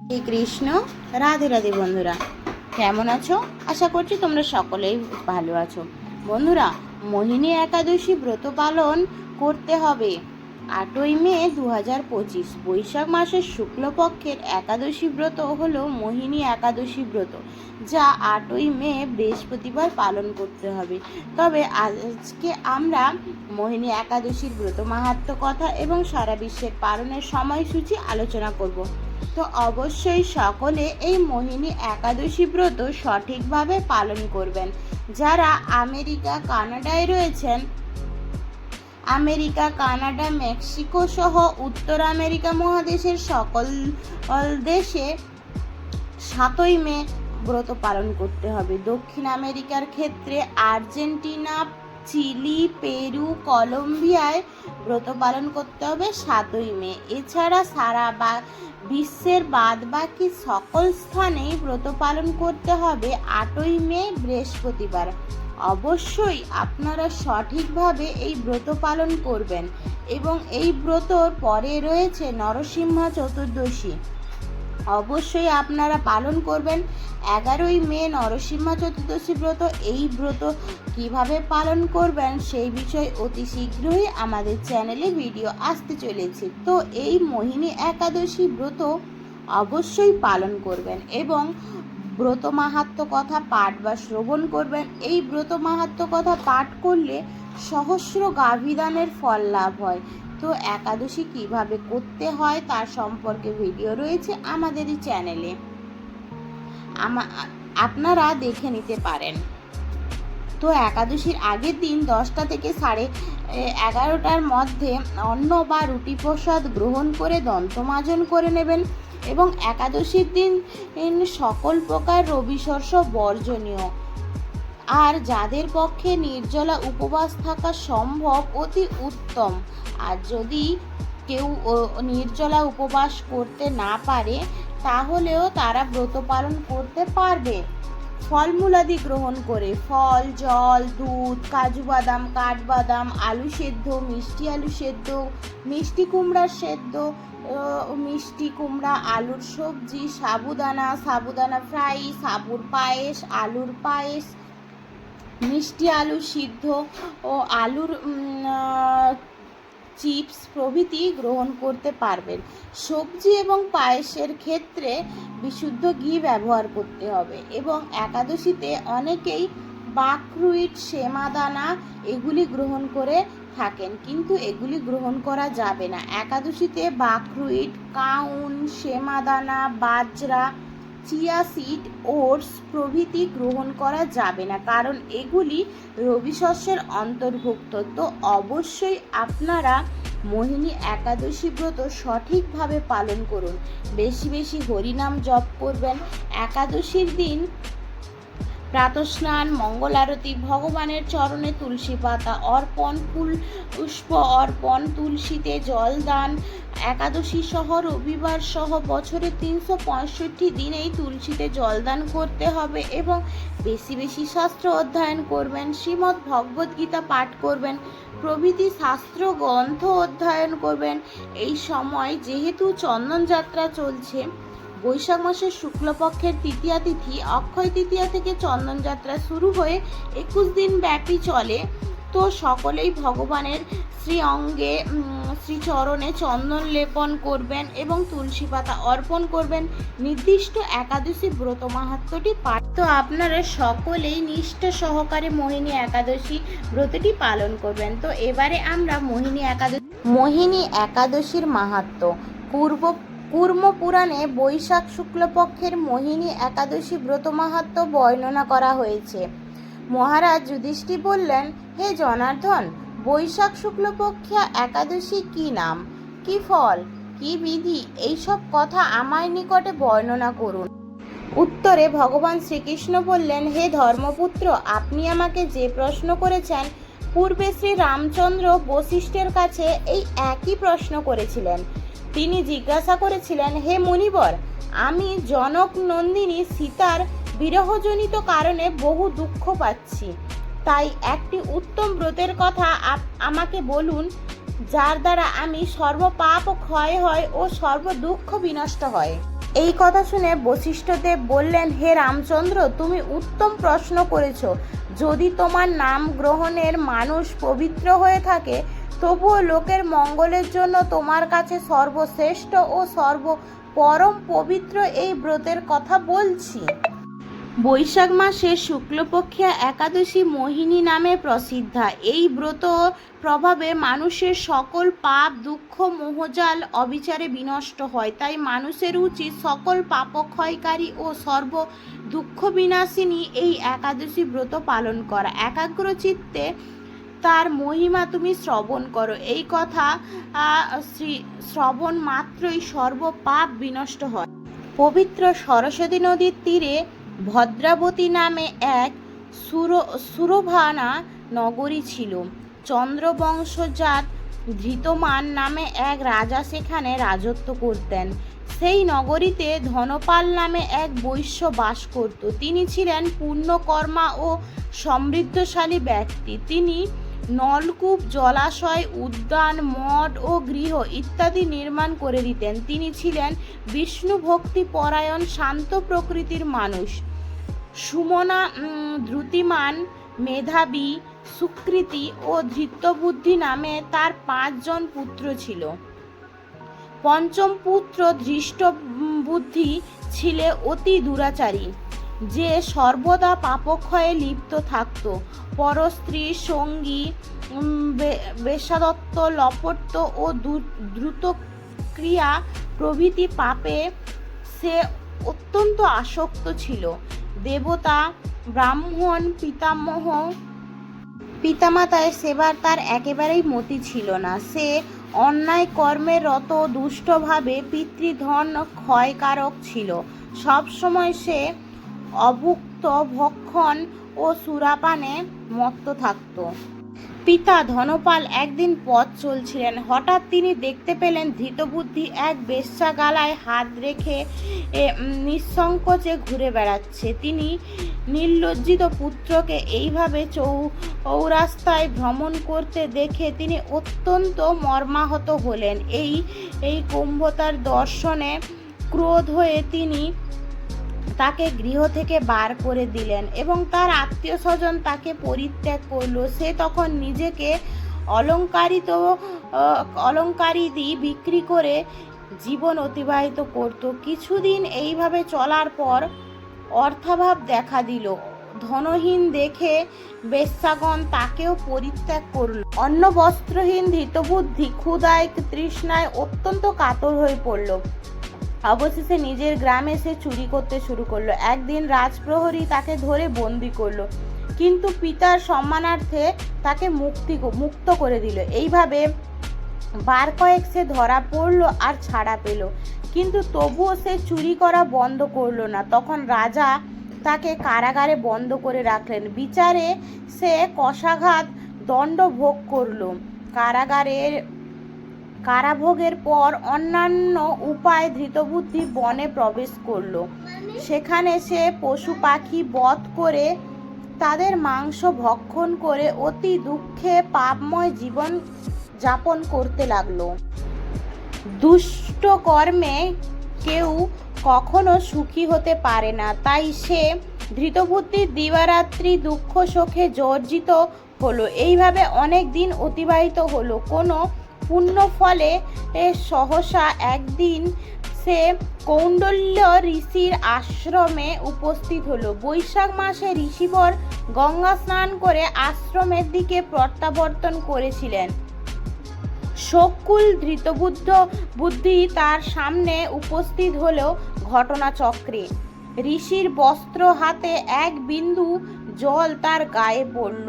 শ্রী কৃষ্ণ। রাধে রাধে বন্ধুরা, কেমন আছো? আশা করছি তোমরা সকলেই ভালো আছো। বন্ধুরা, মোহিনী একাদশী ব্রত পালন করতে হবে 8ই মে 2025। বৈশাখ মাসের শুক্লপক্ষের একাদশী ব্রত হলো মোহিনী একাদশী ব্রত, যা 8ই মে বৃহস্পতিবার পালন করতে হবে। তবে আজকে আমরা মোহিনী একাদশীর ব্রত মাহাত্ম্য কথা এবং সারা বিশ্বের পালনের সময়সূচি আলোচনা করব। তো অবশ্যই সকলে এই মোহিনী একাদশী ব্রত সঠিকভাবে পালন করবেন। যারা আমেরিকা কানাডায় রয়েছেন, আমেরিকা, কানাডা, মেক্সিকো সহ উত্তর আমেরিকা মহাদেশের সকল দেশে 7ই মে ব্রত পালন করতে হবে। দক্ষিণ আমেরিকার ক্ষেত্রে আর্জেন্টিনা, চিলি, পেরু, কলম্বিয়ায় ব্রত পালন করতে হবে 7ই মে। এছাড়া সারা বিশ্বের বাদবাকি সকল স্থানেই ব্রত পালন করতে হবে 8ই মে বৃহস্পতিবার। অবশ্যই আপনারা সঠিকভাবে এই ব্রত পালন করবেন। এবং এই ব্রতর পরে রয়েছে নরসিংহ চতুর্দশী, অবশ্যই আপনারা পালন করবেন। 11ই মে নরসিংহ চতুর্দশী ব্রত। এই ব্রত কিভাবে পালন করবেন সেই বিষয়ে অতি শীঘ্রই আমাদের চ্যানেলে ভিডিও আসতে চলেছে। তো এই মোহিনী একাদশী ব্রত অবশ্যই পালন করবেন এবং ব্রত মাহাত্ম্য কথা পাঠ বা শ্রবণ করবেন। এই ব্রত মাহাত্ম্য কথা পাঠ করলে সহস্র গাভীদানের ফল লাভ হয়। তো একাদশী কিভাবে করতে হয় তার সম্পর্কে ভিডিও রয়েছে আমাদের এই চ্যানেলে, আপনারা দেখে নিতে পারেন। তো একাদশীর আগের দিন 10টা থেকে 11:30টার মধ্যে অন্ন বা রুটি প্রসাদ গ্রহণ করে দন্তমাজন করে নেবেন এবং একাদশীর দিন সকল প্রকার রবি শস্য বর্জনীয়। আর যাদের পক্ষে নির্জলা উপবাস থাকা সম্ভব অতি উত্তম। আর যদি কেউ নির্জলা উপবাস করতে না পারে তাহলেও তারা ব্রত পালন করতে পারবে ফলমূলাদি গ্রহণ করে। ফল, জল, দুধ, কাজু বাদাম, কাঠবাদাম, আলু সেদ্ধ, মিষ্টি আলু সেদ্ধ, মিষ্টি কুমড়া সেদ্ধ, মিষ্টি কুমড়া, আলুর সবজি, সাবুদানা ফ্রাই, সাবুর পায়েস, আলুর পায়েস, মিষ্টি আলু সিদ্ধ ও আলুর চিপস প্রভৃতি গ্রহণ করতে পারবেন। সবজি এবং পায়েসের ক্ষেত্রে বিশুদ্ধ ঘি ব্যবহার করতে হবে। এবং একাদশীতে অনেকেই বাকরুইট, সেমাদানা এগুলি গ্রহণ করে থাকেন, কিন্তু এগুলি গ্রহণ করা যাবে না। একাদশীতে বাকরুইট, কাউন, সেমাদানা, বাজরা, চিয়া সিড, ওটস প্রভৃতি গ্রহণ করা যাবে না, কারণ এগুলি রবি শস্যের অন্তর্ভুক্ত। তো অবশ্যই আপনারা মোহিনী একাদশী ব্রত সঠিকভাবে পালন করুন। বেশি বেশি হরিনাম জপ করবেন। একাদশীর দিন প্রাতঃস্নান, মঙ্গল আরতি, ভগবানের চরণে তুলসী পাতা অর্পণ, ফুল পুষ্প অর্পণ, তুলসীতে জল দান। একাদশী সহ রবিবার সহ বছরে 365 দিনেই তুলসীতে জলদান করতে হবে এবং বেশি বেশি শাস্ত্র অধ্যয়ন করবেন, শ্রীমদ্ ভগবদ গীতা পাঠ করবেন, প্রভৃতি শাস্ত্র গ্রন্থ অধ্যয়ন করবেন। এই সময় যেহেতু চন্দন যাত্রা চলছে, বৈশাখ মাসের শুক্লপক্ষের তৃতীয়া তিথি অক্ষয় তৃতীয়া থেকে চন্দন যাত্রা শুরু হয়ে 21 দিন ব্যাপী চলে। তো সকলেই ভগবানের শ্রী অঙ্গে, শ্রীচরণে চন্দন লেপন করবেন এবং তুলসী পাতা অর্পণ করবেন। নির্দিষ্ট একাদশী ব্রত মাহাত্ম্যটি পাঠ। তো আপনারা সকলেই নিষ্ঠা সহকারে মোহিনী একাদশী ব্রতটি পালন করবেন। তো এবারে আমরা মোহিনী একাদশীর মাহাত্ম্য। কুর্ম পুরাণে বৈশাখ শুক্লপক্ষের মোহিনী একাদশী ব্রত মাহাত্ম্য বর্ণনা করা হয়েছে। মহারাজ যুধিষ্ঠির বললেন, হে জনার্দন, বৈশাখ শুক্লপক্ষিয়া একাদশী কি নাম, কি ফল, কি বিধি, এইসব কথা আমার নিকটে বর্ণনা করুন। উত্তরে ভগবান শ্রীকৃষ্ণ বললেন, হে ধর্মপুত্র, আপনি আমাকে যে প্রশ্ন করেছেন, পূর্বে শ্রী রামচন্দ্র বশিষ্ঠের কাছে এই একই প্রশ্ন করেছিলেন। তিনি জিজ্ঞাসা করেছিলেন, হে মুনিবর, আমি জনক নন্দিনী সীতার বিরহজনিত কারণে বহু দুঃখ পাচ্ছি, তাই একটি উত্তম ব্রতের কথা আমাকে বলুন, যার দ্বারা আমি সর্ব পাপ ক্ষয় হয় ও সর্ব দুঃখ বিনষ্ট হয়। এই কথা শুনে বশিষ্ঠদেব বললেন, হে রামচন্দ্র, তুমি উত্তম প্রশ্ন করেছ। যদি তোমার নাম গ্রহণের মানুষ পবিত্র হয়ে থাকে, তবুও লোকের মঙ্গলের জন্য তোমার কাছে সর্বশ্রেষ্ঠ ও পরম পবিত্র এই ব্রতের কথা বলছি। বৈশাখ মাসের শুক্লপক্ষিয়া একাদশী মোহিনী নামে প্রসিদ্ধা। এই ব্রত প্রভাবে মানুষের সকল পাপ, দুঃখ, মোহজাল অবিচারে বিনষ্ট হয়। তাই মানুষের উচিত সকল পাপক্ষয়কারী ও সর্ব দুঃখ বিনাশিনী এই একাদশী ব্রত পালন করা। একাগ্র চিত্তে তার মহিমা তুমি শ্রবণ করো। এই কথা শ্রবণ মাত্রই সর্ব পাপ বিনষ্ট হয়। পবিত্র সরস্বতী নদীর তীরে ভদ্রাবতী নামে এক সুরভানা নগরী ছিল। চন্দ্রবংশজাত ধৃতমান নামে এক রাজা সেখানে রাজত্ব করতেন। সেই নগরীতে ধনপাল নামে এক বৈশ্য বাস করত। তিনি ছিলেন পুণ্যকর্মা ও সমৃদ্ধশালী ব্যক্তি। তিনি নলকূপ, জলাশয়, উদ্যান, মঠ ও গৃহ ইত্যাদি নির্মাণ করে দিতেন। তিনি ছিলেন বিষ্ণু ভক্তি পরায়ণ, শান্ত প্রকৃতির মানুষ। সুমনা, দ্রুতিমান, মেধাবী, সুকৃতি ও ধৃতবুদ্ধি নামে তার 5 জন পুত্র ছিল। পঞ্চম পুত্র ধৃষ্টবুদ্ধি ছিল অতি দুরাচারী, যে সর্বদা পাপক্ষয়ে লিপ্ত থাকত। পরস্ত্রী, সঙ্গী, বেশ্যাদত্ত, লপট্য ও দ্রুতক্রিয়া প্রভৃতি পাপে সে অত্যন্ত আসক্ত ছিল। দেবতা, ব্রাহ্মণ, পিতামাতার সেবার তার একেবারেই মতি ছিল না। সে অন্যায় কর্মে রত, দুষ্টভাবে পিতৃধন ক্ষয়কারক ছিল। সবসময় সে অভুক্ত ভক্ষণ ও সুরাপানে মত্ত থাকত। পিতা ধনপাল একদিন পথ চলছিলেন। হঠাৎ তিনি দেখতে পেলেন ধৃতবুদ্ধি এক বেশ্যা গালায় হাত রেখে নিঃসংকোচে ঘুরে বেড়াচ্ছে। তিনি নির্লজ্জিত পুত্রকে এইভাবে চৌরাস্তায় ভ্রমণ করতে দেখে তিনি অত্যন্ত মর্মাহত হলেন। এই কুম্ভতার দর্শনে ক্রোধ হয়ে তিনি তাকে গৃহ থেকে বার করে দিলেন এবং তার আত্মীয় স্বজন তাকে পরিত্যাগ করল। সে তখন নিজেকে অলঙ্কারিদি বিক্রি করে জীবন অতিবাহিত করত। কিছুদিন এইভাবে চলার পর অর্থাভাব দেখা দিল। ধনহীন দেখে বেশ্যাগণ তাকেও পরিত্যাগ করল। অন্ন বস্ত্রহীন ধৃতবুদ্ধি ক্ষুধায় তৃষ্ণায় অত্যন্ত কাতর হয়ে পড়ল। অবশেষে নিজের গ্রামে সে চুরি করতে শুরু করলো। একদিন রাজপ্রহরী তাকে ধরে বন্দি করলো, কিন্তু পিতার সম্মানার্থে তাকে মুক্ত করে দিল। এইভাবে বার কয়েক সে ধরা পড়ল আর ছাড়া পেল, কিন্তু তবুও সে চুরি করা বন্ধ করলো না। তখন রাজা তাকে কারাগারে বন্ধ করে রাখলেন। বিচারে সে কষাঘাত দণ্ড ভোগ করল। কারাভোগের পর অন্যান্য উপায় ধৃতবুদ্ধি বনে প্রবেশ করল। সেখানে সে পশু পাখি বধ করে তাদের মাংস ভক্ষণ করে অতি দুঃখে পাপময় জীবন যাপন করতে লাগলো। দুষ্ট কর্মে কেউ কখনো সুখী হতে পারে না, তাই সে ধৃতবুদ্ধির দিবারাত্রি দুঃখ শোকে জর্জিত হলো। এইভাবে অনেক দিন অতিবাহিত হলো। কোনো পুণ্য ফলে সহসা একদিন সে কৌণ্ডল্য ঋষির আশ্রমে উপস্থিত হলো। বৈশাখ মাসে ঋষিবর গঙ্গা স্নান করে আশ্রমের দিকে প্রত্যাবর্তন করেছিলেন। শোককুল ধৃতবুদ্ধি তার সামনে উপস্থিত হলো ঘটনাচক্রে। ঋষির বস্ত্র হাতে এক বিন্দু জল তার গায়ে পড়ল।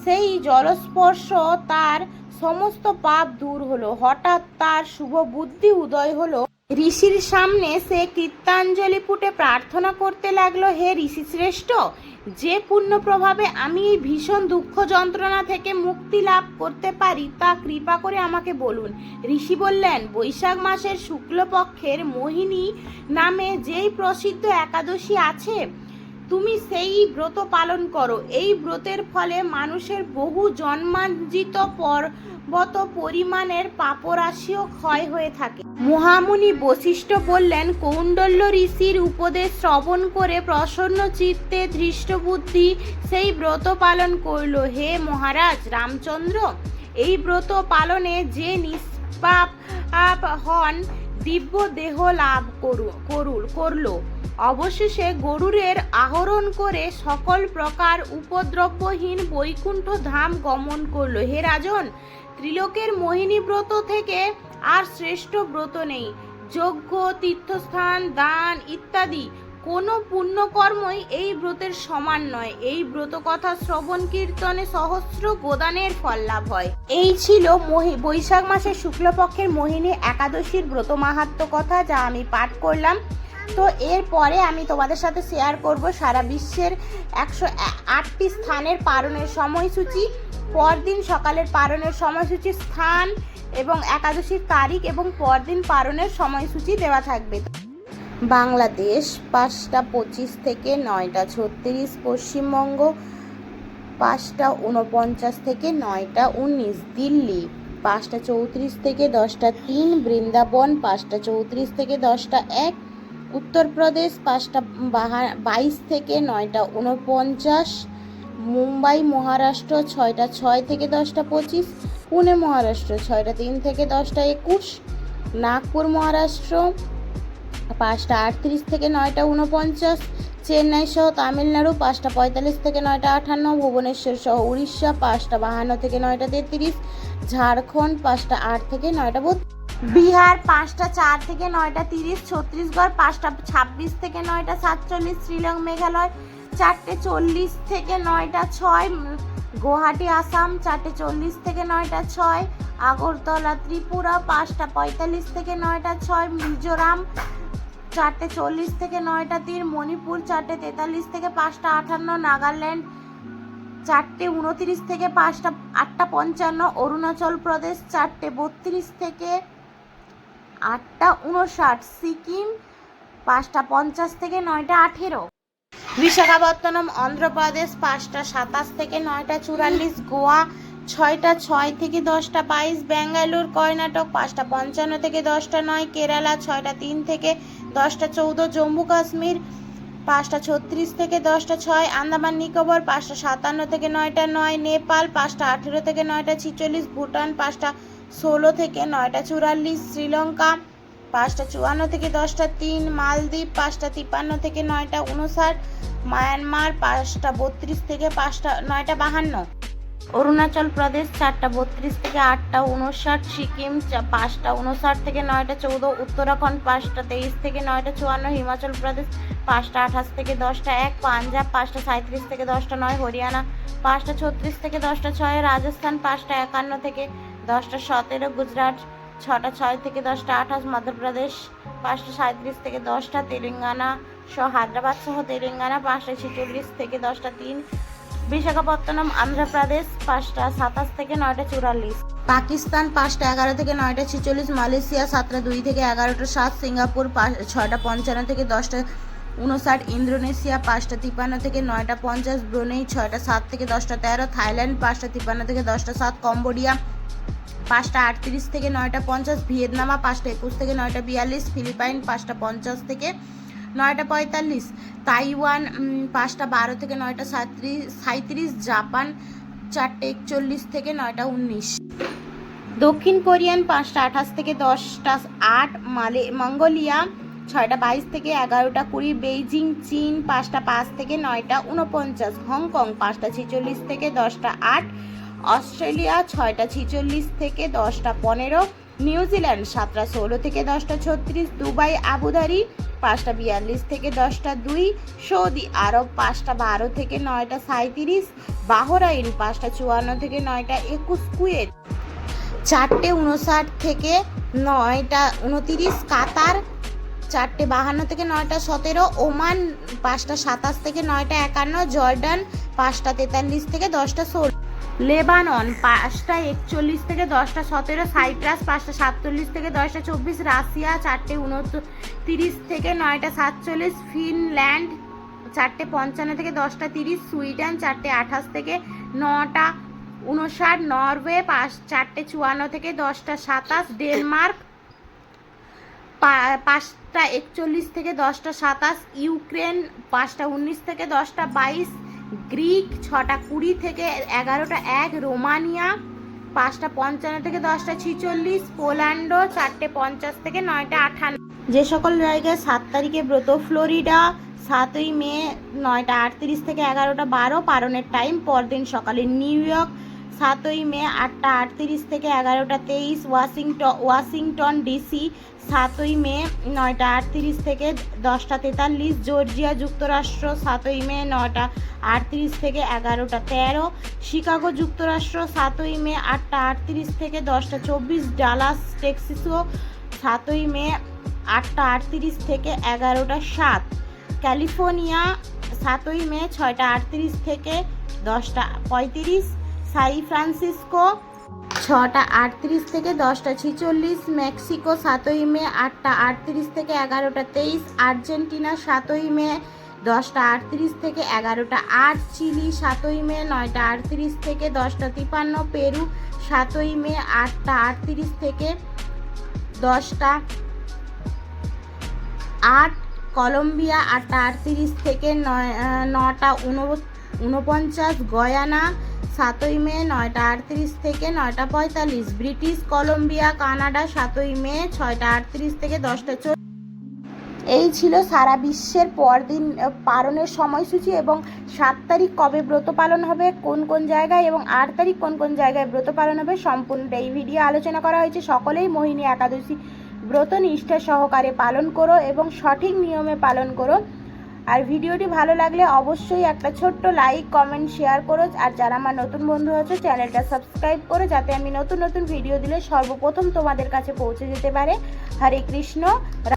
সেই জলস্পর্শ তার সমস্ত পাপ দূর হলো। হঠাৎ তার শুভ বুদ্ধি উদয় হলো। ঋষির সামনে সে কৃতাঞ্জলি পুটে প্রার্থনা করতে লাগলো, হে ঋষি শ্রেষ্ঠ, যে পুণ্য প্রভাবে আমি এই ভীষণ দুঃখ যন্ত্রণা থেকে মুক্তি লাভ করতে পারি তা কৃপা করে আমাকে বলুন। ঋষি বললেন, বৈশাখ মাসের শুক্লপক্ষের মোহিনী নামে যেই প্রসিদ্ধ একাদশী আছে তুমি সেই ব্রত পালন করো। এই ব্রতের ফলে মানুষের বহু জন্মার্জিত পর্বত পরিমাণের পাপরাশিও ক্ষয় হয়ে থাকে। মহামুনি বশিষ্ঠ বললেন, কৌণ্ডল্য ঋষির উপদেশ শ্রবণ করে প্রসন্ন চিত্তে ধৃষ্টবুদ্ধি সেই ব্রত পালন করল। হে মহারাজ রামচন্দ্র, এই ব্রত পালনে যে নিষ্পাপ হন দিব্য দেহ লাভ করল। অবশেষে গরুড়ের আহরণ করে সকল প্রকার উপদ্রবহীন বৈকুণ্ঠ ধাম গমন করল। হে রাজন, ত্রিলোকের মোহিনী ব্রত থেকে আর শ্রেষ্ঠ ব্রত নেই। যজ্ঞ, তীর্থস্থান, দান ইত্যাদি কোনো পুণ্যকর্মই এই ব্রতের সমান নয়। এই ব্রত কথা শ্রবণ কীর্তনে সহস্র গোদানের ফল লাভ হয়। এই ছিল বৈশাখ মাসের শুক্লপক্ষের মোহিনী একাদশীর ব্রত মাহাত্ম্য কথা, যা আমি পাঠ করলাম। তো এরপরে আমি তোমাদের সাথে শেয়ার করব সারা বিশ্বের 108টি স্থানের পারণের সময়সূচি, পরদিন সকালের পারণের সময়সূচি, স্থান এবং একাদশীর তারিখ এবং পরদিন পারণের সময়সূচি দেওয়া থাকবে। বাংলাদেশ 5টা 25 থেকে 9টা 36, পশ্চিমবঙ্গ 5টা 49 থেকে 9টা 19, দিল্লি 5টা 34 থেকে 10টা 3, বৃন্দাবন 5টা 34 থেকে 10টা 1, উত্তরপ্রদেশ 5টা 22 থেকে 9টা 49, মুম্বাই মহারাষ্ট্র 6টা 6 থেকে 10টা 25, পুনে মহারাষ্ট্র 6টা 3 থেকে 10টা 21, নাগপুর মহারাষ্ট্র 5টা 38 থেকে 9টা 49, চেন্নাই সহ তামিলনাড়ু 5টা 45 থেকে 9টা 58, ভুবনেশ্বর সহ উড়িষ্যা 5টা 52 থেকে 9টা 33, ঝাড়খণ্ড 5টা 8 থেকে 9টা 32, বিহার 5টা 4 থেকে 9টা 30, ছত্তিশগড় 5টা 26 থেকে 9টা 47, শ্রীলঙ্কা মেঘালয় 4টে 40 থেকে 9টা 6, গুয়াহাটি আসাম 4টে 40 থেকে 9টা 6, আগরতলা ত্রিপুরা 5টা 45 থেকে 9টা 6, মিজোরাম 4টে 40 থেকে 9টা 3, মণিপুর 4টে 43 থেকে 5টা 58, নাগাল্যান্ড 4টে 29 থেকে 8টা 55, অরুণাচল প্রদেশ 4টে 32 থেকে 8টা 59, সিকিম 5টা 50 থেকে 9টা 18, বিশাখাপত্তনম অন্ধ্রপ্রদেশ 5টা 27 থেকে 9টা 44, গোয়া 6টা 6 থেকে 10টা 22, ব্যাঙ্গালোর কর্ণাটক 5টা 55 থেকে 10টা 9, কেরালা 6টা 3 থেকে 10টা 14, জম্মু কাশ্মীর 5টা 36 থেকে 10টা 6, আন্দামান নিকোবর 5টা 57 থেকে 9টা 9, নেপাল 5টা 18 থেকে 9টা 46, ভুটান 5টা 16 থেকে 9টা 44, শ্রীলঙ্কা 5টা 54 থেকে 10টা 3, মালদ্বীপ 5টা 53 থেকে 9টা 59, মায়ানমার 5টা 32 থেকে 9টা 52, অরুণাচল প্রদেশ 4টা 32 থেকে 8টা 59, সিকিম 5টা 59 থেকে 9টা 14, উত্তরাখণ্ড 5টা 23 থেকে 9টা 54, হিমাচল প্রদেশ 5টা 28 থেকে 10টা 1, পাঞ্জাব 5টা 37 থেকে 10টা 9, হরিয়ানা 5টা 36 থেকে 10টা 6, রাজস্থান 5টা 51 থেকে 10টা 17, গুজরাট 6টা 6 থেকে 10টা 28, মধ্যপ্রদেশ 5টা 37 থেকে 10টা, তেলেঙ্গানা সহ হায়দ্রাবাদ সহ তেলেঙ্গানা 5টা 46 থেকে 10টা 3, বিশাখাপত্তনম অন্ধ্রপ্রদেশ 5টা 27 থেকে 9টা 44, পাকিস্তান 5টা 11 থেকে 9টা 46, মালয়েশিয়া 7টা 2 থেকে 11টা 7, সিঙ্গাপুর 6টা 55 থেকে 10টা 59, ইন্দোনেশিয়া 5টা 53 থেকে 9টা 50, ব্রুনেই 6টা 7 থেকে 10টা 13, থাইল্যান্ড 5টা 53 থেকে 10টা 7, কম্বোডিয়া 5টা 38 থেকে 9টা 50, ভিয়েতনাম 5টা 21 থেকে 9টা 42, ফিলিপাইন 5টা 50 থেকে 9টা 45, তাইওয়ান 5টা 12 থেকে 9টা 37, জাপান 4টে 41 থেকে 9টা 19, দক্ষিণ কোরিয়ান 5টা 28 থেকে 10টা 8, মঙ্গোলিয়া 6টা 22 থেকে 11টা 20, বেইজিং চীন 5টা 5 থেকে 9টা 49, হংকং 5টা 46 থেকে 10টা 8, অস্ট্রেলিয়া 6টা 46 থেকে 10টা 15, নিউজিল্যান্ড 7টা 16 থেকে 10টা 36, দুবাই আবুধাবি 5টা 42 থেকে 10টা 2, সৌদি আরব 5টা 12 থেকে 9টা 37, বাহরাইন 5টা 54 থেকে 9টা 21, কুয়েত 4টে 59 থেকে 9টা 29, কাতার 4টে 52 থেকে 9টা 17, ওমান 5টা 27 থেকে 9টা 51, জর্ডান 5টা 43 থেকে 10টা 16, লেবানন 5টা 41 থেকে 10টা 17, সাইপ্রাস 5টা 47 থেকে 10টা 24, রাশিয়া 4টে 29 থেকে 9টা 47, ফিনল্যান্ড 4:55 থেকে 10:30, সুইডেন 4:28 থেকে 9:59, নরওয়ে 4:54 থেকে 10:27, ডেনমার্ক 5:41 থেকে 10:27, ইউক্রেন 5:19 থেকে 10:22, গ্রিক 6:20 থেকে 11:01, রোমানিয়া 5:55 থেকে 10:46, পোল্যান্ড 4:50 থেকে 9:58। যে সকল জায়গায় 7 তারিখে ব্রত: ফ্লোরিডা 7ই মে 9:38 থেকে 11:12 পালনের টাইম পরদিন সকালে, নিউ ইয়র্ক 7ই মে 8:38 থেকে 11:23, ওয়াশিংটন ডিসি 7ই মে 9:38 থেকে 10:43, জর্জিয়া যুক্তরাষ্ট্র 7ই মে 9:38 থেকে 11:13, শিকাগো যুক্তরাষ্ট্র 7ই মে 8:38 থেকে 10:24, ডালাস টেক্সাসও 7ই মে 8:38 থেকে 11:07, ক্যালিফোর্নিয়া 7ই মে 6:38 থেকে 10:35, সান ফ্রান্সিসকো 6:38 থেকে 10:46, মেক্সিকো 7ই মে 8:38 থেকে 11:23, আর্জেন্টিনা 7ই মে 10:38 থেকে 11:08, চিলি 7ই মে 9:38 থেকে 10:53, পেরু 7ই মে 8:38 থেকে 10:08, কলম্বিয়া 8:38 থেকে 9:49, গয়ানা 7ই মে 9:38 থেকে 9:45, ব্রিটিশ কলম্বিয়া কানাডা 7ই মে 6:38 থেকে 10:40। এই ছিল সারা বিশ্বের পরদিন পালনের সময়সূচি এবং 7 তারিখ কবে ব্রত পালন হবে, কোন কোন জায়গায়, এবং 8 তারিখ কোন কোন জায়গায় ব্রত পালন হবে, সম্পূর্ণটা এই ভিডিও আলোচনা করা হয়েছে। সকলেই মোহিনী একাদশী ব্রত নিষ্ঠা সহকারে পালন করো এবং সঠিক নিয়মে পালন করো। আর ভিডিওটি ভালো লাগলে অবশ্যই একটা ছোট্ট লাইক, কমেন্ট, শেয়ার করো। আর যারা আমার নতুন বন্ধু আছো চ্যানেলটা সাবস্ক্রাইব করো, যাতে আমি নতুন নতুন ভিডিও দিলে সর্বপ্রথম তোমাদের কাছে পৌঁছে যেতে পারে। হরে কৃষ্ণ।